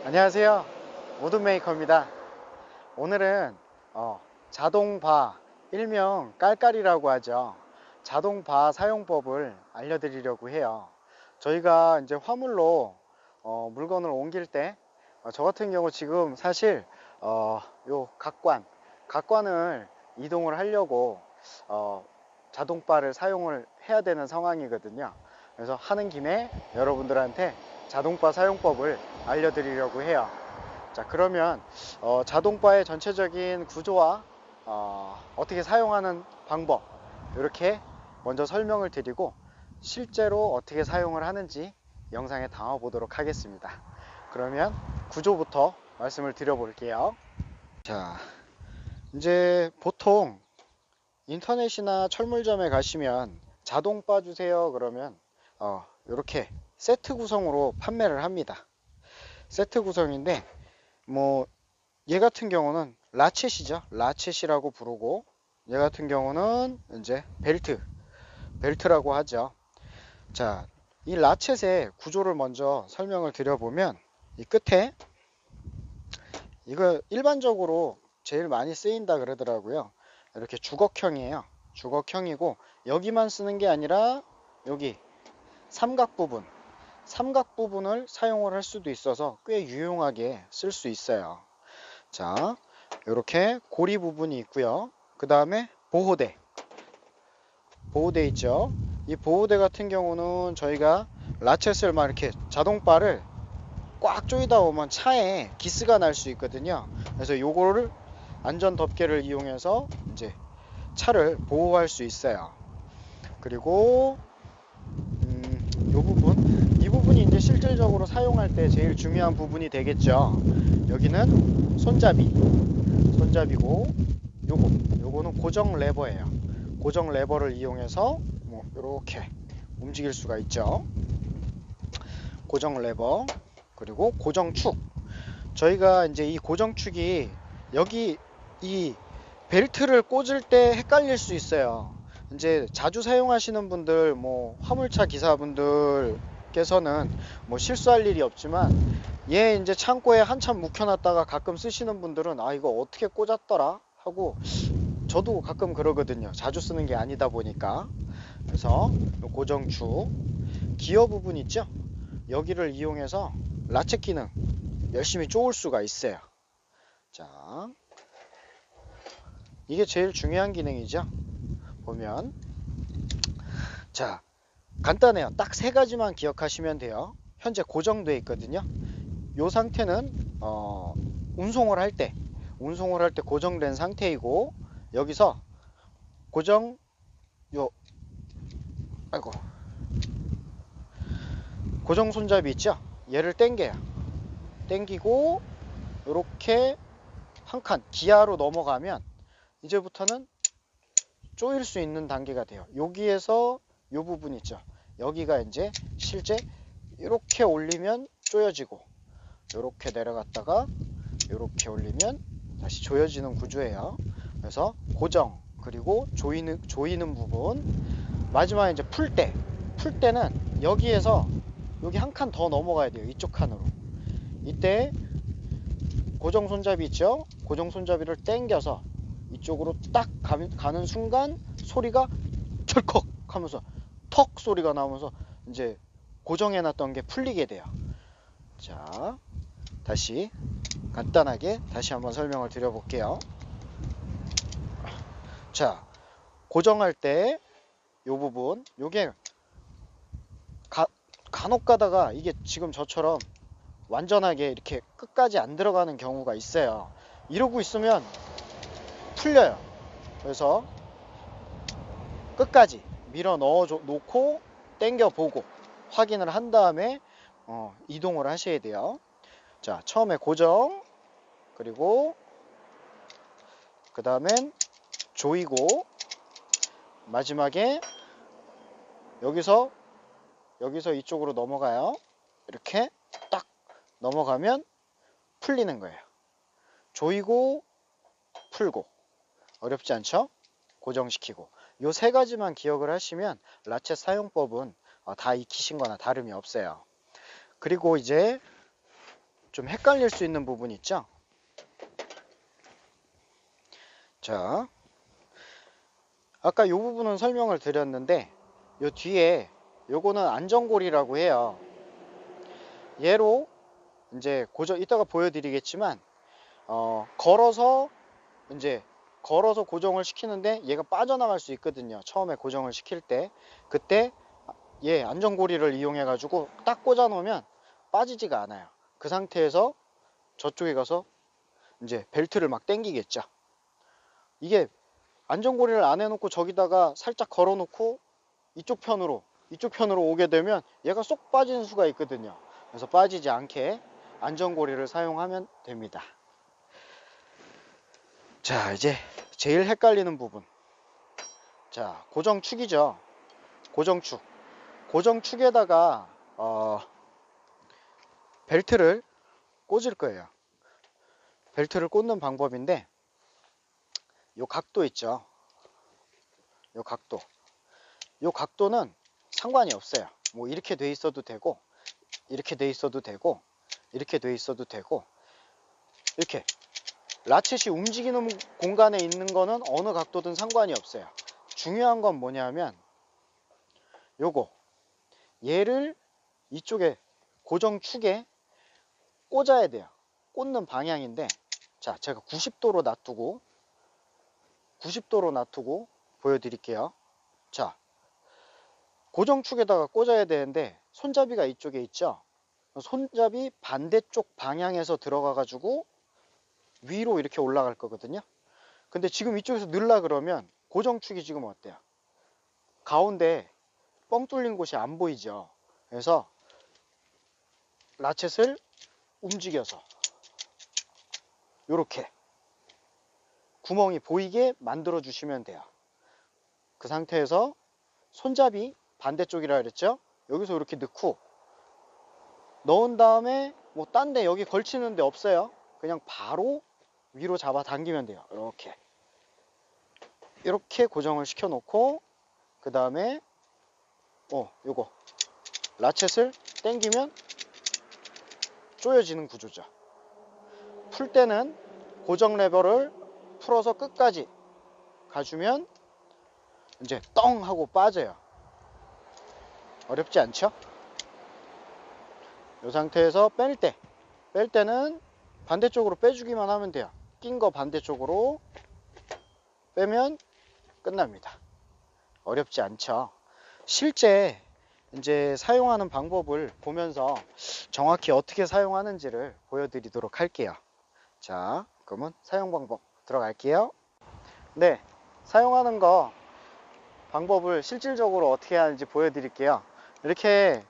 안녕하세요. 모든메이커입니다. 오늘은 자동바, 일명 깔깔이라고 하죠. 자동바 사용법을 알려드리려고 해요. 저희가 이제 화물로 물건을 옮길 때 저 같은 경우 지금 사실 요 각관을 이동을 하려고 자동바를 사용을 해야 되는 상황이거든요. 그래서 하는 김에 여러분들한테 자동바 사용법을 알려드리려고 해요. 자, 그러면 자동바의 전체적인 구조와 어떻게 사용하는 방법, 이렇게 먼저 설명을 드리고 실제로 어떻게 사용을 하는지 영상에 담아 보도록 하겠습니다. 그러면 구조부터 말씀을 드려볼게요. 자, 이제 보통 인터넷이나 철물점에 가시면 자동바 주세요 그러면 이렇게 세트 구성으로 판매를 합니다. 세트 구성인데 뭐 얘 같은 경우는 라쳇이죠. 라쳇이라고 부르고, 얘 같은 경우는 이제 벨트라고 하죠. 자, 이 라쳇의 구조를 먼저 설명을 드려보면, 이 끝에 이거 일반적으로 제일 많이 쓰인다 그러더라고요. 이렇게 주걱형이에요. 주걱형이고, 여기만 쓰는 게 아니라 여기 삼각 부분을 사용을 할 수도 있어서 꽤 유용하게 쓸 수 있어요. 자, 이렇게 고리 부분이 있고요. 그 다음에 보호대 있죠. 이 보호대 같은 경우는 저희가 라쳇을 막 이렇게 자동바를 꽉 조이다 보면 차에 기스가 날 수 있거든요. 그래서 요거를 안전 덮개를 이용해서 이제 차를 보호할 수 있어요. 그리고 이 부분이 이제 실질적으로 사용할 때 제일 중요한 부분이 되겠죠. 여기는 손잡이고, 요거는 고정 레버예요. 고정 레버를 이용해서 뭐 이렇게 움직일 수가 있죠. 고정 레버, 그리고 고정축. 저희가 이제 이 고정축이 여기 이 벨트를 꽂을 때 헷갈릴 수 있어요. 이제 자주 사용하시는 분들, 뭐 화물차 기사분들께서는 뭐 실수할 일이 없지만, 얘 이제 창고에 한참 묵혀놨다가 가끔 쓰시는 분들은 이거 어떻게 꽂았더라 하고, 저도 가끔 그러거든요. 자주 쓰는 게 아니다 보니까. 그래서 고정축, 기어 부분 있죠? 여기를 이용해서 라쳇 기능 열심히 쪼을 수가 있어요. 자, 이게 제일 중요한 기능이죠. 보면, 자, 간단해요. 딱 세 가지만 기억하시면 돼요. 현재 고정되어 있거든요. 이 상태는 운송을 할 때 고정된 상태이고, 여기서 고정 요 아이고 고정 손잡이 있죠? 얘를 당기고 이렇게 한 칸 기아로 넘어가면 이제부터는 조일 수 있는 단계가 돼요. 여기에서 요 부분 있죠? 여기가 이제 실제 이렇게 올리면 조여지고, 이렇게 내려갔다가 이렇게 올리면 다시 조여지는 구조예요. 그래서 고정, 그리고 조이는 부분. 마지막에 이제 풀 때는 여기에서 여기 한 칸 더 넘어가야 돼요. 이쪽 칸으로. 이때 고정 손잡이 있죠? 고정 손잡이를 당겨서 이쪽으로 딱 가는 순간 소리가 철컥 하면서 턱 소리가 나면서 이제 고정해놨던 게 풀리게 돼요. 자, 다시 간단하게 다시 한번 설명을 드려볼게요. 자, 고정할 때 요 부분, 요게 간혹 가다가 이게 지금 저처럼 완전하게 이렇게 끝까지 안 들어가는 경우가 있어요. 이러고 있으면 풀려요. 그래서 끝까지 밀어 넣어 놓고 당겨 보고 확인을 한 다음에 이동을 하셔야 돼요. 자, 처음에 고정, 그리고 그 다음엔 조이고, 마지막에 여기서 이쪽으로 넘어가요. 이렇게 딱 넘어가면 풀리는 거예요. 조이고 풀고. 어렵지 않죠? 고정시키고. 요 세 가지만 기억을 하시면 라쳇 사용법은 다 익히신 거나 다름이 없어요. 그리고 이제 좀 헷갈릴 수 있는 부분 있죠? 자, 아까 이 부분은 설명을 드렸는데 요 뒤에 요거는 안전고리라고 해요. 얘로 이제 이따가 보여드리겠지만 걸어서 고정을 시키는데 얘가 빠져나갈 수 있거든요. 처음에 고정을 시킬 때 그때 얘 안전고리를 이용해 가지고 딱 꽂아 놓으면 빠지지가 않아요. 그 상태에서 저쪽에 가서 이제 벨트를 막 당기겠죠. 이게 안전고리를 안 해놓고 저기다가 살짝 걸어 놓고 이쪽 편으로 오게 되면 얘가 쏙 빠지는 수가 있거든요. 그래서 빠지지 않게 안전고리를 사용하면 됩니다. 자, 이제 제일 헷갈리는 부분. 자, 고정축이죠. 고정축. 고정축에다가 벨트를 꽂을 거예요. 벨트를 꽂는 방법인데 요 각도 있죠. 요 각도는 상관이 없어요. 뭐 이렇게 돼 있어도 되고 이렇게 돼 있어도 되고 이렇게 돼 있어도 되고 이렇게 라쳇이 움직이는 공간에 있는 거는 어느 각도든 상관이 없어요. 중요한 건 뭐냐면 요거 얘를 이쪽에 고정축에 꽂아야 돼요. 꽂는 방향인데 자, 제가 90도로 놔두고 보여드릴게요. 자, 고정축에다가 꽂아야 되는데 손잡이가 이쪽에 있죠. 손잡이 반대쪽 방향에서 들어가 가지고 위로 이렇게 올라갈 거거든요. 근데 지금 이쪽에서 넣으려 그러면 고정축이 지금 어때요? 가운데 뻥 뚫린 곳이 안 보이죠. 그래서 라쳇을 움직여서 이렇게 구멍이 보이게 만들어 주시면 돼요. 그 상태에서 손잡이 반대쪽이라 그랬죠. 여기서 이렇게 넣은 다음에 뭐 딴 데 여기 걸치는 데 없어요. 그냥 바로 위로 잡아 당기면 돼요. 이렇게 고정을 시켜 놓고 그 다음에 요거 라쳇을 당기면 조여지는 구조죠. 풀 때는 고정 레버를 풀어서 끝까지 가주면 이제 떵 하고 빠져요. 어렵지 않죠? 이 상태에서 뺄 때는 반대쪽으로 빼주기만 하면 돼요. 낀 거 반대쪽으로 빼면 끝납니다. 어렵지 않죠? 실제 이제 사용하는 방법을 보면서 정확히 어떻게 사용하는지를 보여드리도록 할게요. 자, 그러면 사용 방법 들어갈게요. 네, 사용하는 거 방법을 실질적으로 어떻게 하는지 보여드릴게요. 이렇게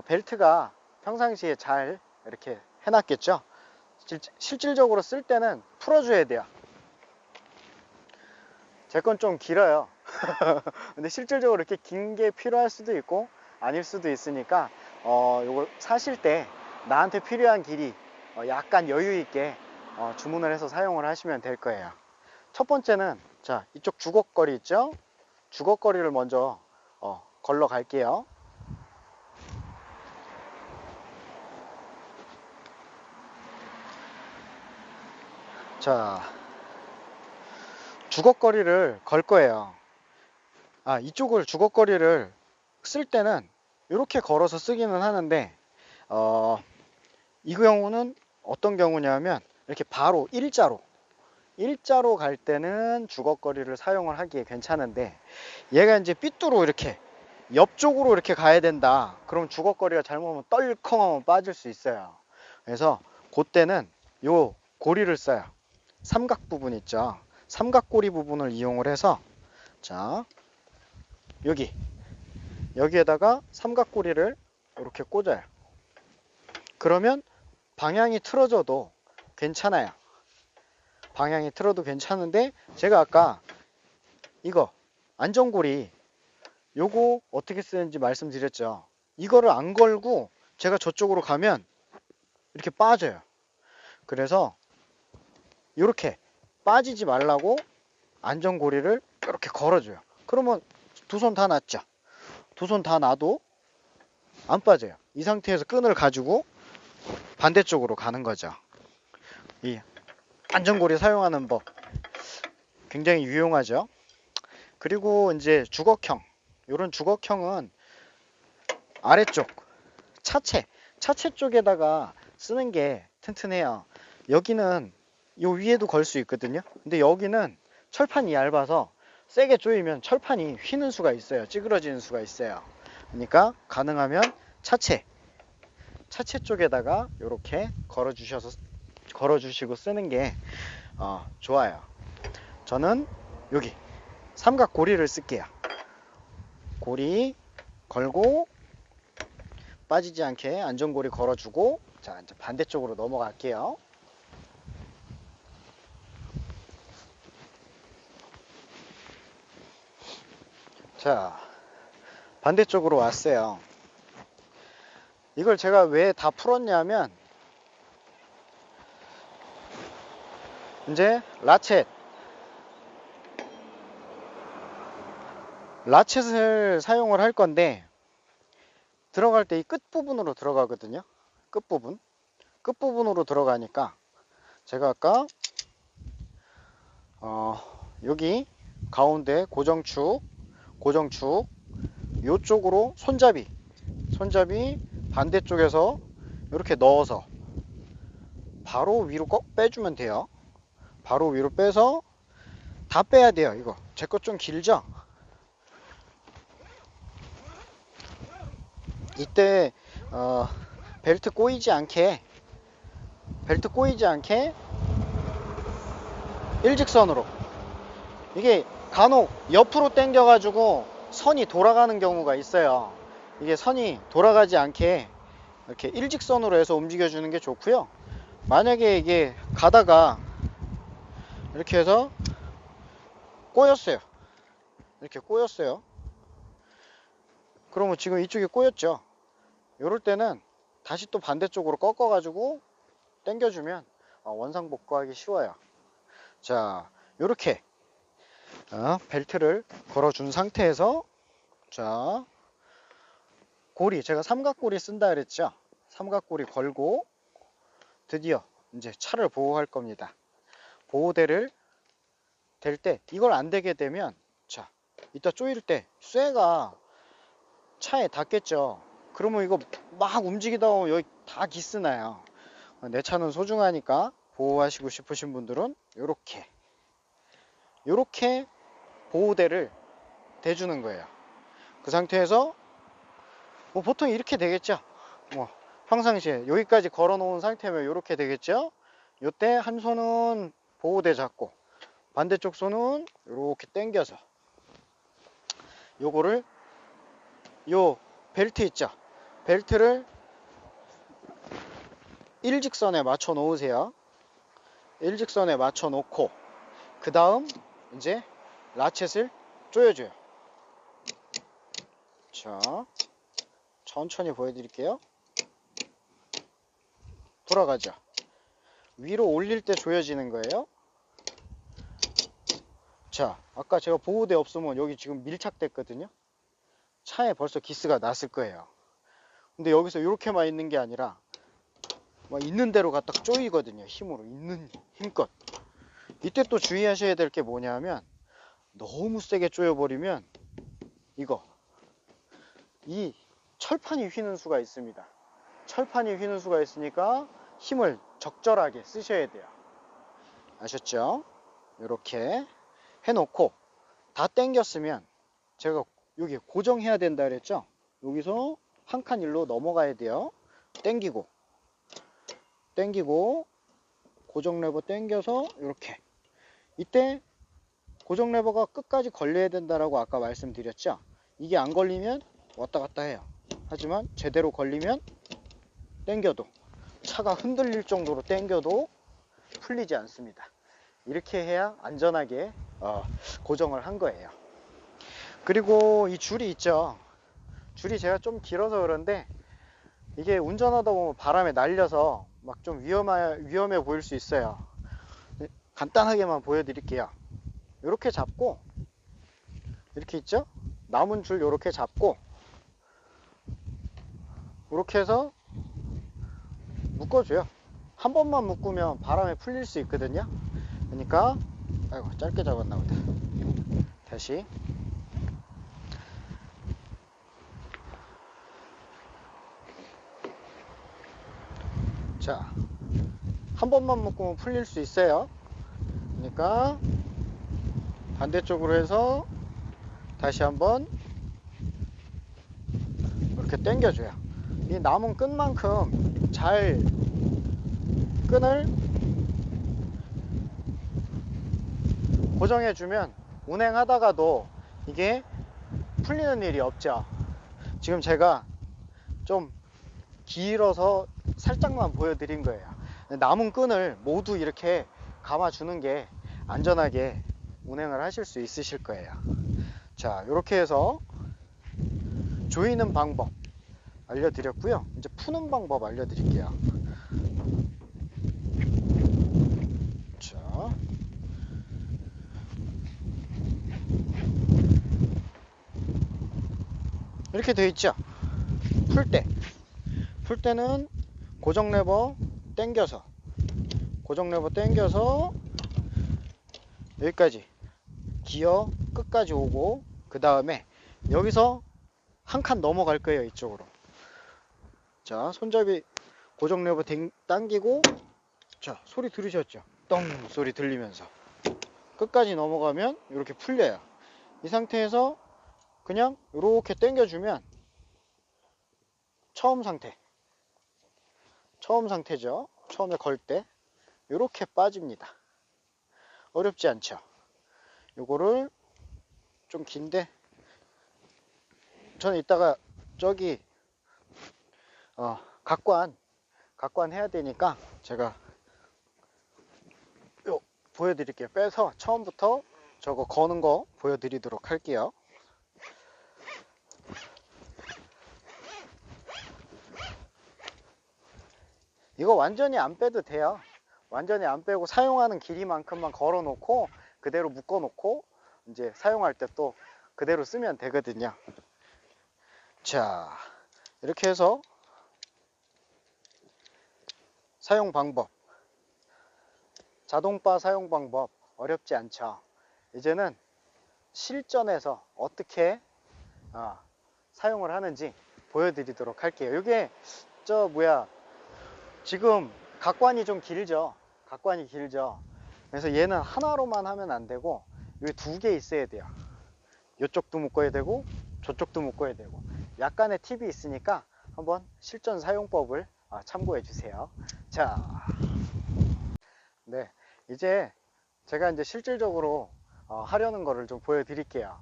벨트가 평상시에 잘 이렇게 해놨겠죠. 실질적으로 쓸 때는 풀어줘야 돼요. 제 건 좀 길어요. 근데 실질적으로 이렇게 긴 게 필요할 수도 있고 아닐 수도 있으니까 요걸 사실 때 나한테 필요한 길이 약간 여유 있게 주문을 해서 사용을 하시면 될 거예요. 첫 번째는 자, 이쪽 주걱거리 있죠? 주걱거리를 먼저 걸러 갈게요. 자, 주걱거리를 걸 거예요. 이쪽을 주걱거리를 쓸 때는 이렇게 걸어서 쓰기는 하는데 이 경우는 어떤 경우냐면 이렇게 바로 일자로 갈 때는 주걱거리를 사용을 하기에 괜찮은데 얘가 이제 삐뚤어 이렇게 옆쪽으로 이렇게 가야 된다. 그럼 주걱거리가 잘못하면 떨컹하면 빠질 수 있어요. 그래서 그때는 요 고리를 써요. 삼각 부분 있죠. 삼각고리 부분을 이용을 해서 자, 여기에다가 삼각고리를 이렇게 꽂아요. 그러면 방향이 틀어져도 괜찮아요. 방향이 틀어도 괜찮은데 제가 아까 이거 안전고리 요거 어떻게 쓰는지 말씀드렸죠. 이거를 안 걸고 제가 저쪽으로 가면 이렇게 빠져요. 그래서 이렇게 빠지지 말라고 안전고리를 이렇게 걸어줘요. 그러면 두 손 다 놨죠. 두 손 다 놔도 안 빠져요. 이 상태에서 끈을 가지고 반대쪽으로 가는 거죠. 이 안전고리 사용하는 법 굉장히 유용하죠. 그리고 이제 주걱형, 이런 주걱형은 아래쪽 차체 쪽에다가 쓰는 게 튼튼해요. 여기는 요 위에도 걸 수 있거든요. 근데 여기는 철판이 얇아서 세게 조이면 철판이 휘는 수가 있어요. 찌그러지는 수가 있어요. 그러니까 가능하면 차체 쪽에다가 이렇게 걸어주시고 쓰는 게 좋아요. 저는 여기 삼각 고리를 쓸게요. 고리 걸고 빠지지 않게 안전고리 걸어주고, 자 이제 반대쪽으로 넘어갈게요. 자, 반대쪽으로 왔어요. 이걸 제가 왜 다 풀었냐면, 이제 라쳇을 사용을 할 건데, 들어갈 때 이 끝부분으로 들어가거든요. 끝부분으로 들어가니까 제가 아까 여기 가운데 고정축 요쪽으로 손잡이 반대쪽에서 이렇게 넣어서 바로 위로 꼭 빼주면 돼요. 바로 위로 빼서 다 빼야 돼요. 이거 제 거 좀 길죠? 이때 벨트 꼬이지 않게 일직선으로, 이게 간혹 옆으로 당겨 가지고 선이 돌아가는 경우가 있어요. 이게 선이 돌아가지 않게 이렇게 일직선으로 해서 움직여 주는 게 좋고요. 만약에 이게 가다가 이렇게 해서 꼬였어요. 그러면 지금 이쪽이 꼬였죠. 이럴 때는 다시 또 반대쪽으로 꺾어 가지고 당겨주면 원상복구하기 쉬워요. 자, 이렇게 벨트를 걸어준 상태에서, 자 고리, 제가 삼각고리 쓴다 그랬죠. 삼각고리 걸고 드디어 이제 차를 보호할 겁니다. 보호대를 댈 때, 이걸 안 대게 되면, 자 이따 조일 때 쇠가 차에 닿겠죠. 그러면 이거 막 움직이다 보면 여기 다 기스나요. 내 차는 소중하니까 보호하시고 싶으신 분들은 요렇게 보호대를 대주는 거예요. 그 상태에서 뭐 보통 이렇게 되겠죠. 뭐 평상시에 여기까지 걸어 놓은 상태면 이렇게 되겠죠. 요때 한 손은 보호대 잡고 반대쪽 손은 이렇게 당겨서 요거를, 요 벨트 있죠. 벨트를 일직선에 맞춰 놓으세요. 일직선에 맞춰 놓고 그 다음 이제 라쳇을 조여줘요. 자, 천천히 보여드릴게요. 돌아가죠. 위로 올릴 때 조여지는 거예요. 자, 아까 제가 보호대 없으면 여기 지금 밀착됐거든요. 차에 벌써 기스가 났을 거예요. 근데 여기서 이렇게만 있는 게 아니라 막 있는 대로 갖다 조이거든요. 힘으로, 있는 힘껏. 이때 또 주의하셔야 될 게 뭐냐면, 너무 세게 조여버리면 이 철판이 휘는 수가 있습니다. 철판이 휘는 수가 있으니까 힘을 적절하게 쓰셔야 돼요. 아셨죠? 이렇게 해놓고 다 당겼으면, 제가 여기 고정해야 된다 그랬죠? 여기서 한 칸 일로 넘어가야 돼요. 당기고 고정 레버 당겨서 이렇게. 이때 고정 레버가 끝까지 걸려야 된다라고 아까 말씀드렸죠? 이게 안 걸리면 왔다 갔다 해요. 하지만 제대로 걸리면 당겨도, 차가 흔들릴 정도로 당겨도 풀리지 않습니다. 이렇게 해야 안전하게 고정을 한 거예요. 그리고 이 줄이 있죠. 줄이 제가 좀 길어서 그런데 이게 운전하다 보면 바람에 날려서 막 좀 위험해 보일 수 있어요. 간단하게만 보여드릴게요. 이렇게 잡고, 이렇게 있죠? 남은 줄 이렇게 잡고, 이렇게 해서 묶어줘요. 한 번만 묶으면 바람에 풀릴 수 있거든요. 그러니까 아이고 짧게 잡았나 보다. 다시. 자, 한 번만 묶으면 풀릴 수 있어요. 그러니까 반대쪽으로 해서 다시 한번 이렇게 당겨줘요. 이 남은 끈만큼 잘 끈을 고정해주면 운행하다가도 이게 풀리는 일이 없죠. 지금 제가 좀 길어서 살짝만 보여드린 거예요. 남은 끈을 모두 이렇게 감아주는 게 안전하게 운행을 하실 수 있으실 거예요. 자, 이렇게 해서 조이는 방법 알려드렸고요. 이제 푸는 방법 알려드릴게요. 자, 이렇게 되어 있죠. 풀 때는 고정 레버 당겨서 여기까지 기어 끝까지 오고, 그 다음에 여기서 한 칸 넘어갈 거예요. 이쪽으로. 자, 손잡이 고정 레버 당기고, 자, 소리 들으셨죠? 똥 소리 들리면서 끝까지 넘어가면 이렇게 풀려요. 이 상태에서 그냥 이렇게 당겨주면 처음 상태죠. 처음에 걸 때 이렇게 빠집니다. 어렵지 않죠? 요거를 좀 긴데 저는 이따가 저기 각관 해야 되니까 제가 요 보여드릴게요. 빼서 처음부터 저거 거는 거 보여드리도록 할게요. 이거 완전히 안 빼도 돼요. 완전히 안 빼고 사용하는 길이만큼만 걸어 놓고 그대로 묶어 놓고 이제 사용할 때 또 그대로 쓰면 되거든요. 자, 이렇게 해서 사용 방법, 자동바 사용 방법 어렵지 않죠. 이제는 실전에서 어떻게 사용을 하는지 보여드리도록 할게요. 이게 지금 각관이 좀 길죠. 그래서 얘는 하나로만 하면 안 되고 여기 두 개 있어야 돼요. 이쪽도 묶어야 되고 저쪽도 묶어야 되고. 약간의 팁이 있으니까 한번 실전 사용법을 참고해 주세요. 자, 네, 이제 제가 이제 실질적으로 하려는 거를 좀 보여드릴게요.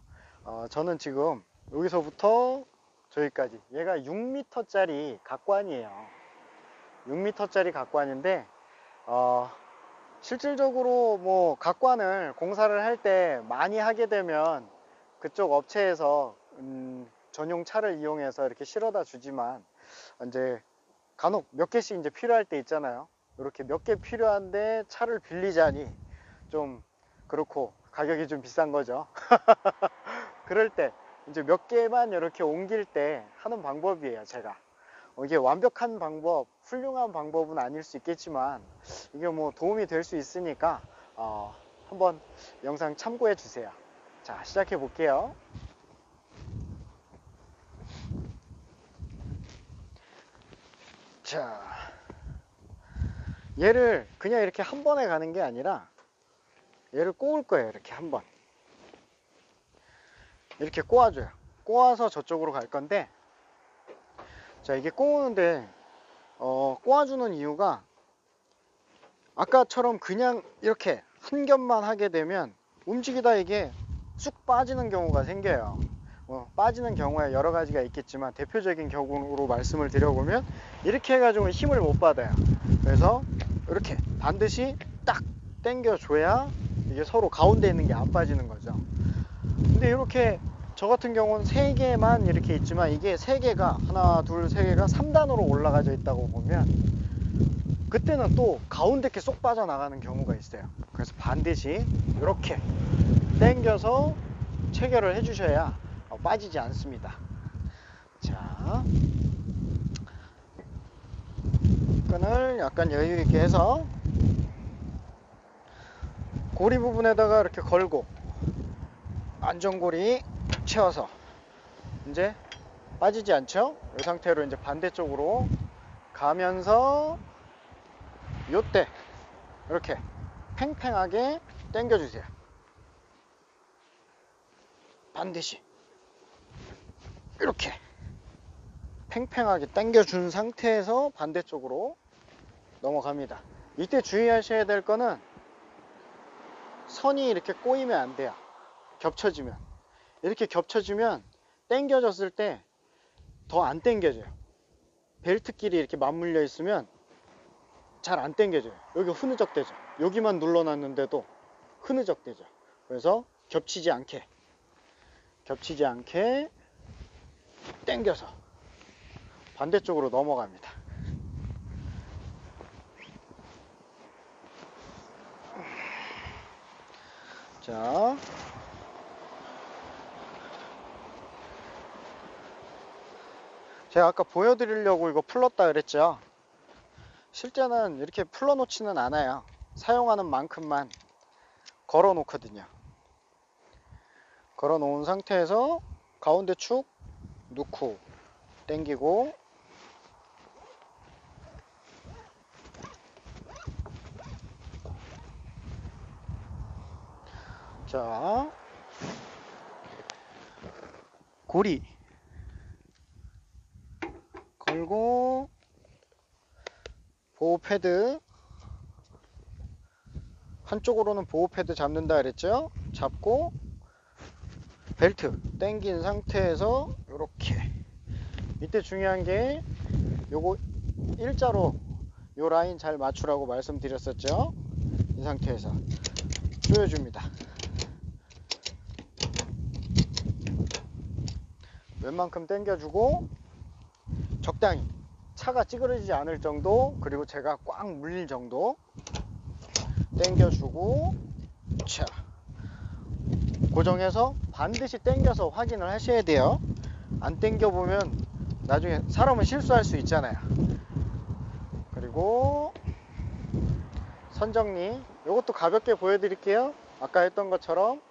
저는 지금 여기서부터 저기까지, 얘가 6m짜리 각관이에요. 6m짜리 각관인데 실질적으로 뭐 각관을 공사를 할 때 많이 하게 되면 그쪽 업체에서 전용 차를 이용해서 이렇게 실어다 주지만, 이제 간혹 몇 개씩 이제 필요할 때 있잖아요. 이렇게 몇 개 필요한데 차를 빌리자니 좀 그렇고 가격이 좀 비싼 거죠. 그럴 때 이제 몇 개만 이렇게 옮길 때 하는 방법이에요. 제가 이게 완벽한 방법, 훌륭한 방법은 아닐 수 있겠지만 이게 뭐 도움이 될 수 있으니까 한번 영상 참고해 주세요. 자, 시작해 볼게요. 자, 얘를 그냥 이렇게 한 번에 가는 게 아니라 얘를 꼬을 거예요. 이렇게 한 번 이렇게 꼬아줘요. 꼬아서 저쪽으로 갈 건데, 자, 이게 꼬우는데 꼬아주는 이유가 아까처럼 그냥 이렇게 한 겹만 하게 되면 움직이다 이게 쑥 빠지는 경우가 생겨요. 빠지는 경우에 여러 가지가 있겠지만 대표적인 경우로 말씀을 드려보면 이렇게 해가지고 힘을 못 받아요. 그래서 이렇게 반드시 딱 당겨줘야 이게 서로 가운데 있는 게 안 빠지는 거죠. 근데 이렇게 저 같은 경우는 3개만 이렇게 있지만 이게 3개가 하나 둘 3개가 3단으로 올라가져 있다고 보면 그때는 또 가운데 게 쏙 빠져나가는 경우가 있어요. 그래서 반드시 이렇게 당겨서 체결을 해주셔야 빠지지 않습니다. 자, 끈을 약간 여유 있게 해서 고리 부분에다가 이렇게 걸고 안전고리 채워서 이제 빠지지 않죠? 이 상태로 이제 반대쪽으로 가면서 요때 이렇게 팽팽하게 당겨주세요. 반드시 이렇게 팽팽하게 당겨준 상태에서 반대쪽으로 넘어갑니다. 이때 주의하셔야 될 거는 선이 이렇게 꼬이면 안 돼요. 겹쳐지면 이렇게 겹쳐지면 당겨졌을 때 더 안 당겨져요. 벨트끼리 이렇게 맞물려 있으면 잘 안 당겨져요. 여기 흐느적 되죠. 여기만 눌러놨는데도 흐느적 되죠. 그래서 겹치지 않게 당겨서 반대쪽으로 넘어갑니다. 자, 제가 아까 보여드리려고 이거 풀렀다 그랬죠. 실제는 이렇게 풀러 놓지는 않아요. 사용하는 만큼만 걸어 놓거든요. 걸어 놓은 상태에서 가운데 축 놓고 당기고, 자, 고리 걸고 보호 패드, 한쪽으로는 보호 패드 잡는다 그랬죠. 잡고 벨트 당긴 상태에서 이렇게, 이때 중요한 게 요거 일자로 요 라인 잘 맞추라고 말씀드렸었죠. 이 상태에서 조여줍니다. 웬만큼 당겨주고 적당히 차가 찌그러지지 않을 정도, 그리고 제가 꽉 물릴 정도 당겨주고, 자, 고정해서 반드시 당겨서 확인을 하셔야 돼요. 안 당겨보면 나중에 사람은 실수할 수 있잖아요. 그리고 선정리, 이것도 가볍게 보여드릴게요. 아까 했던 것처럼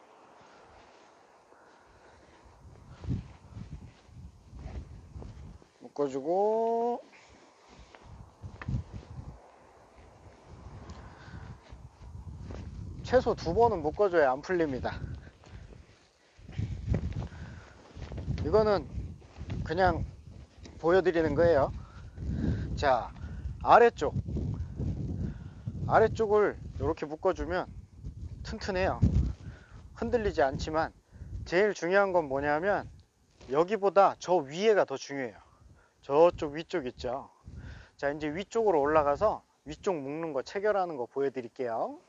묶어주고, 최소 2번은 묶어줘야 안 풀립니다. 이거는 그냥 보여드리는 거예요. 자, 아래쪽을 이렇게 묶어주면 튼튼해요. 흔들리지 않지만 제일 중요한 건 뭐냐면 여기보다 저 위에가 더 중요해요. 저쪽 위쪽 있죠. 자, 이제 위쪽으로 올라가서 위쪽 묶는 거, 체결하는 거 보여드릴게요.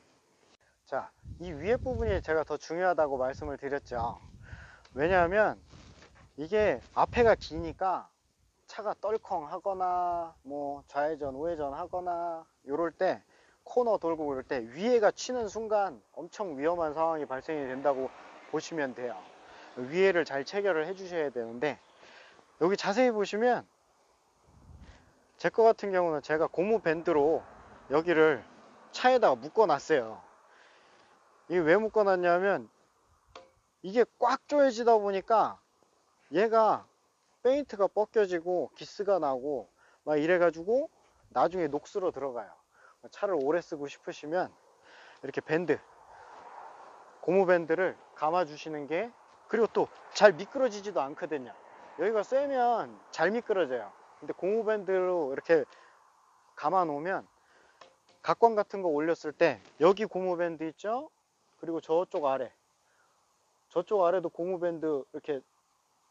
자, 이 위에 부분이 제가 더 중요하다고 말씀을 드렸죠. 왜냐하면 이게 앞에가 기니까 차가 떨컹 하거나 뭐 좌회전 우회전 하거나 요럴 때, 코너 돌고 그럴 때 위에가 치는 순간 엄청 위험한 상황이 발생이 된다고 보시면 돼요. 위에를 잘 체결을 해 주셔야 되는데, 여기 자세히 보시면 제 거 같은 경우는 제가 고무 밴드로 여기를 차에다가 묶어 놨어요. 이게 왜 묶어 놨냐면 이게 꽉 조여지다 보니까 얘가 페인트가 벗겨지고 기스가 나고 막 이래가지고 나중에 녹슬어 들어가요. 차를 오래 쓰고 싶으시면 이렇게 밴드, 고무 밴드를 감아 주시는 게, 그리고 또 잘 미끄러지지도 않거든요. 여기가 쇠면 잘 미끄러져요. 근데 고무 밴드로 이렇게 감아 놓으면 각광 같은 거 올렸을 때 여기 고무 밴드 있죠? 그리고 저쪽 아래도 고무 밴드 이렇게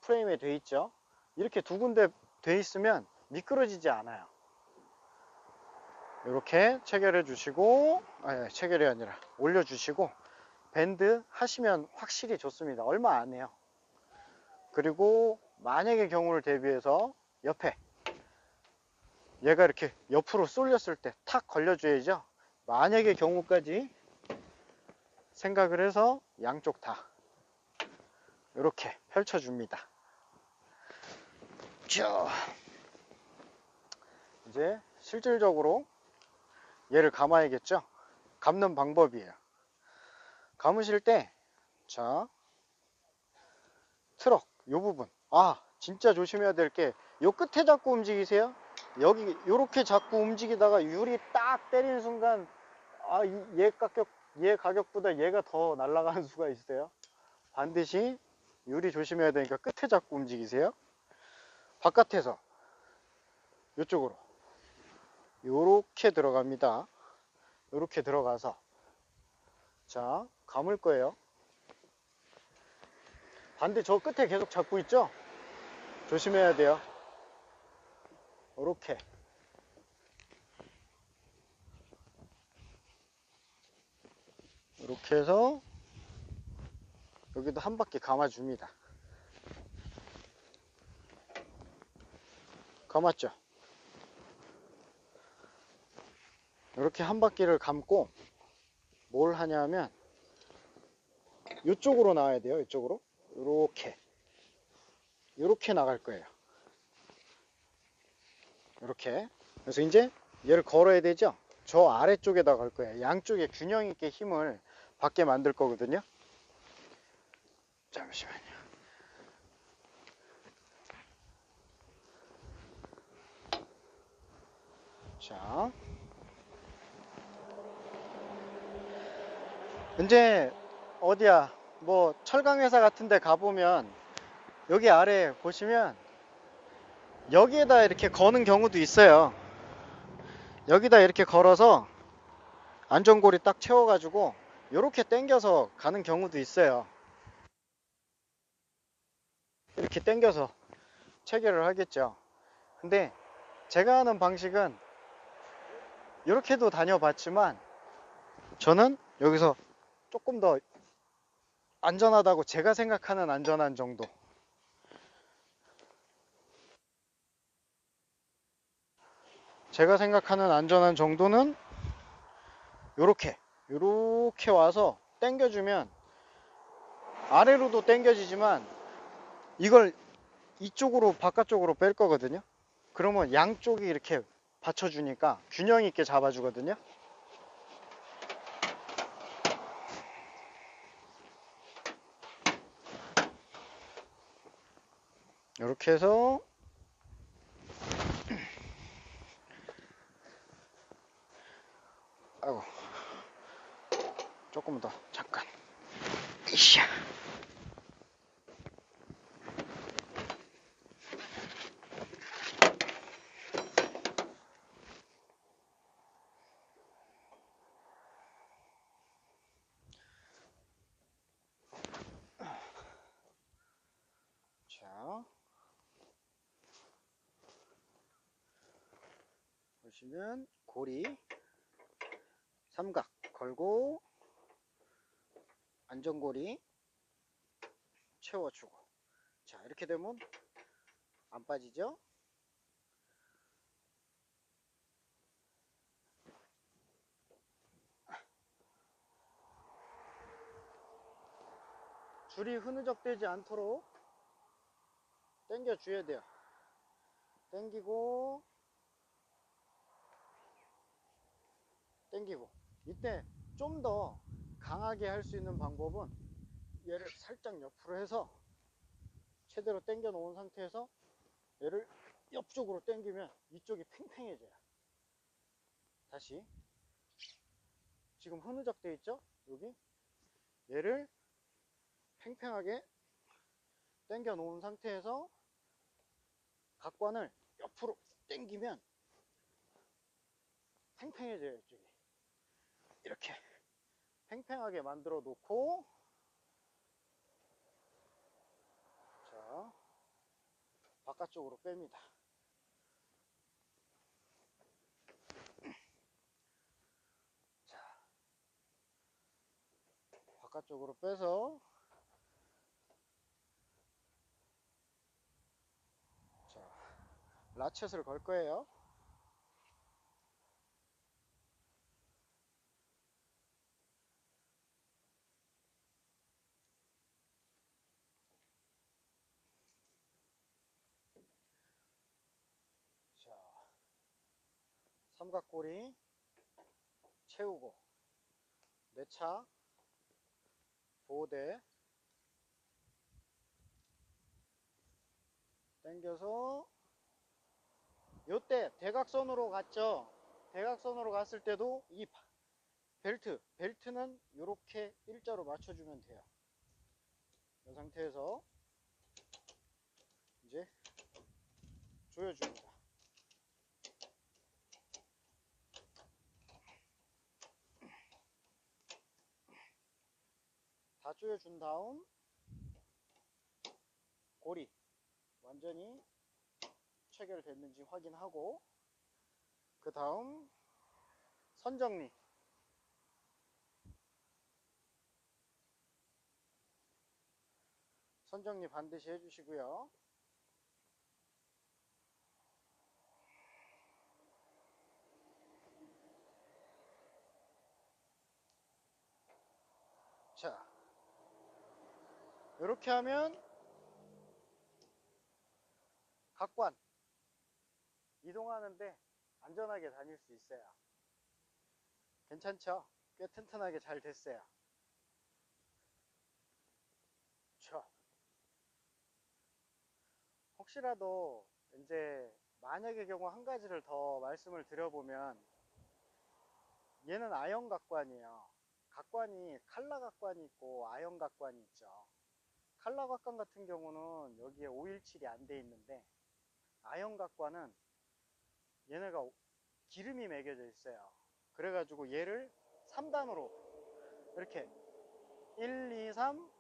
프레임에 돼 있죠? 이렇게 두 군데 돼 있으면 미끄러지지 않아요. 이렇게 체결해 주시고, 아니, 체결이 아니라 올려 주시고 밴드 하시면 확실히 좋습니다. 얼마 안 해요. 그리고 만약에 경우를 대비해서 옆에 얘가 이렇게 옆으로 쏠렸을 때 탁 걸려줘야죠. 만약에 경우까지 생각을 해서 양쪽 다 이렇게 펼쳐줍니다. 자, 이제 실질적으로 얘를 감아야겠죠. 감는 방법이에요. 감으실 때, 자, 트럭 요 부분, 진짜 조심해야 될 게 요 끝에 잡고 움직이세요. 여기 요렇게 잡고 움직이다가 유리 딱 때리는 순간 얘 가격보다 얘가 더 날아가는 수가 있어요. 반드시 유리 조심해야 되니까 끝에 잡고 움직이세요. 바깥에서 이쪽으로 요렇게 들어갑니다. 요렇게 들어가서, 자, 감을 거예요. 반대 저 끝에 계속 잡고 있죠? 조심해야 돼요. 요렇게 이렇게 해서 여기도 한 바퀴 감아줍니다. 감았죠? 이렇게 한 바퀴를 감고 뭘 하냐면 이쪽으로 나와야 돼요. 이쪽으로 이렇게 나갈 거예요. 이렇게. 그래서 이제 얘를 걸어야 되죠. 저 아래쪽에다 걸 거예요. 양쪽에 균형 있게 힘을 받게 만들 거거든요. 잠시만요. 자, 이제 어디야, 뭐 철강회사 같은 데 가보면 여기 아래 보시면 여기에다 이렇게 거는 경우도 있어요. 여기다 이렇게 걸어서 안전고리 딱 채워가지고 이렇게 당겨서 가는 경우도 있어요. 이렇게 당겨서 체결을 하겠죠. 근데 제가 하는 방식은 이렇게도 다녀봤지만 저는 여기서 조금 더 안전하다고 제가 생각하는 안전한 정도, 제가 생각하는 안전한 정도는 요렇게 와서 당겨주면 아래로도 당겨지지만 이걸 이쪽으로 바깥쪽으로 뺄 거거든요. 그러면 양쪽이 이렇게 받쳐주니까 균형 있게 잡아주거든요. 이렇게 해서 아이고, 조금 더 잠깐. 이샤. 자, 보시면 고리 삼각 걸고 안전고리 채워주고, 자, 이렇게 되면 안 빠지죠? 줄이 흐느적되지 않도록 당겨 줘야 돼요. 당기고 이때 좀 더 강하게 할 수 있는 방법은 얘를 살짝 옆으로 해서 최대로 당겨 놓은 상태에서 얘를 옆쪽으로 당기면 이쪽이 팽팽해져요. 다시, 지금 흐느적돼 있죠? 여기 얘를 팽팽하게 당겨 놓은 상태에서 각관을 옆으로 당기면 팽팽해져요. 이쪽이 이렇게 팽팽하게 만들어 놓고, 자, 바깥쪽으로 뺍니다. 자, 바깥쪽으로 빼서, 자, 라쳇을 걸 거예요. 자, 삼각고리 채우고 내차 보호대 당겨서 요때 대각선으로 갔죠. 대각선으로 갔을 때도 이 벨트는 이렇게 일자로 맞춰주면 돼요. 이 상태에서 이제 조여줍니다. 다 조여준 다음 고리 완전히 체결됐는지 확인하고 그 다음 선정리 반드시 해주시고요. 자, 이렇게 하면 각관 이동하는데 안전하게 다닐 수 있어요. 괜찮죠? 꽤 튼튼하게 잘 됐어요. 자, 혹시라도 이제 만약의 경우 한 가지를 더 말씀을 드려보면 얘는 아연 각관이에요. 각관이 칼라 각관이 있고 아연 각관이 있죠. 칼라 각관 같은 경우는 여기에 517이 안 돼 있는데 아연 각관은 얘네가 기름이 매겨져 있어요. 그래가지고 얘를 3단으로 이렇게 1, 2, 3,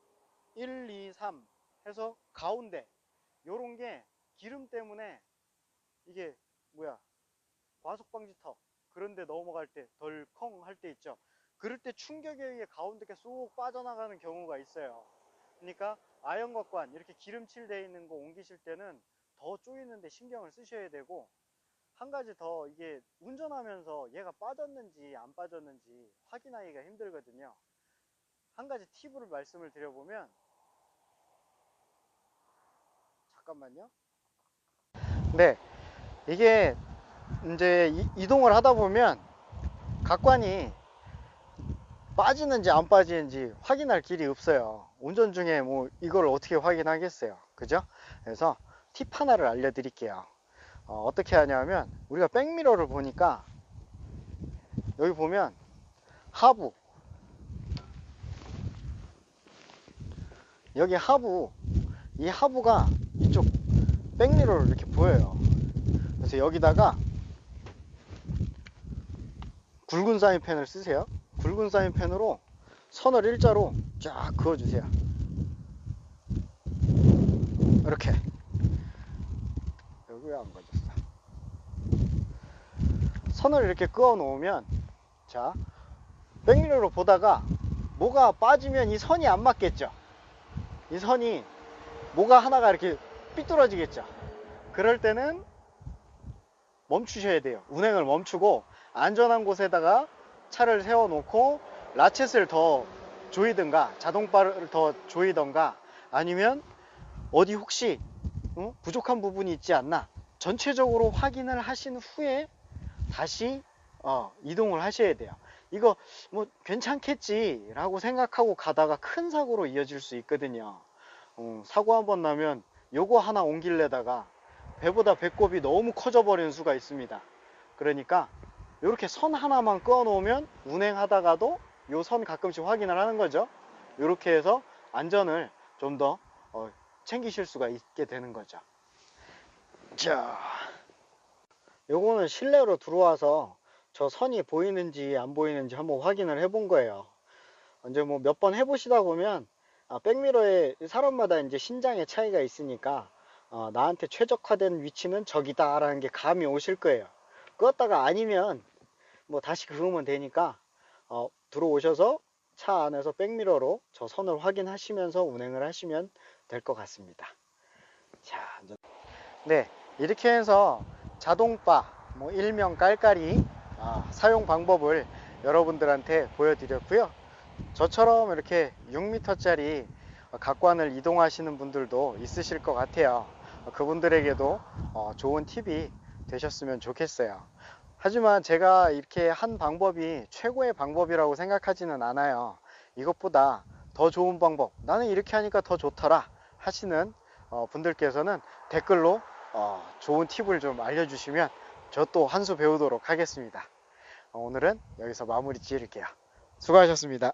1, 2, 3 해서 가운데 요런 게 기름 때문에 이게 과속방지턱 그런데 넘어갈 때 덜컹 할 때 있죠. 그럴 때 충격에 의해 가운데게 쏙 빠져나가는 경우가 있어요. 그러니까 아연각관 이렇게 기름칠 돼 있는 거 옮기실 때는 더 조이는데 신경을 쓰셔야 되고, 한 가지 더, 이게 운전하면서 얘가 빠졌는지 안 빠졌는지 확인하기가 힘들거든요. 한 가지 팁을 말씀을 드려보면, 잠깐만요. 네, 이게 이제 이동을 하다 보면 각관이 빠지는지 안 빠지는지 확인할 길이 없어요. 운전 중에 뭐 이걸 어떻게 확인하겠어요, 그죠? 그래서 팁 하나를 알려드릴게요. 어떻게 하냐면, 우리가 백미러를 보니까 여기 보면 하부, 여기 하부, 이 하부가 이쪽 백미러로 이렇게 보여요. 그래서 여기다가 굵은 사인펜을 쓰세요. 굵은 사인펜으로 선을 일자로 쫙 그어주세요. 이렇게. 여기 왜 안 그어졌어? 선을 이렇게 그어 놓으면, 자, 백미러로 보다가 뭐가 빠지면 이 선이 안 맞겠죠. 이 선이 뭐가 하나가 이렇게 삐뚤어지겠죠. 그럴 때는 멈추셔야 돼요. 운행을 멈추고 안전한 곳에다가 차를 세워 놓고 라쳇을 더 조이든가 자동바를 더 조이든가, 아니면 어디 혹시 부족한 부분이 있지 않나 전체적으로 확인을 하신 후에 다시 이동을 하셔야 돼요. 이거 뭐 괜찮겠지 라고 생각하고 가다가 큰 사고로 이어질 수 있거든요. 사고 한번 나면 요거 하나 옮길래다가 배보다 배꼽이 너무 커져 버리는 수가 있습니다. 그러니까 이렇게 선 하나만 꺼 놓으면 운행하다가도 요 선 가끔씩 확인을 하는 거죠. 이렇게 해서 안전을 좀 더 챙기실 수가 있게 되는 거죠. 자, 요거는 실내로 들어와서 저 선이 보이는지 안 보이는지 한번 확인을 해 본 거예요. 이제 뭐 몇 번 해보시다 보면 백미러에 사람마다 이제 신장의 차이가 있으니까 나한테 최적화된 위치는 저기다 라는 게 감이 오실 거예요. 껐다가 아니면 뭐 다시 그으면 되니까 들어오셔서 차 안에서 백미러로 저 선을 확인하시면서 운행을 하시면 될 것 같습니다. 자, 네, 이렇게 해서 자동바, 뭐 일명 깔깔이 사용 방법을 여러분들한테 보여드렸고요. 저처럼 이렇게 6m짜리 각관을 이동하시는 분들도 있으실 것 같아요. 그분들에게도 좋은 팁이 되셨으면 좋겠어요. 하지만 제가 이렇게 한 방법이 최고의 방법이라고 생각하지는 않아요. 이것보다 더 좋은 방법, 나는 이렇게 하니까 더 좋더라 하시는 분들께서는 댓글로 좋은 팁을 좀 알려주시면 저 또 한 수 배우도록 하겠습니다. 오늘은 여기서 마무리 지을게요. 수고하셨습니다.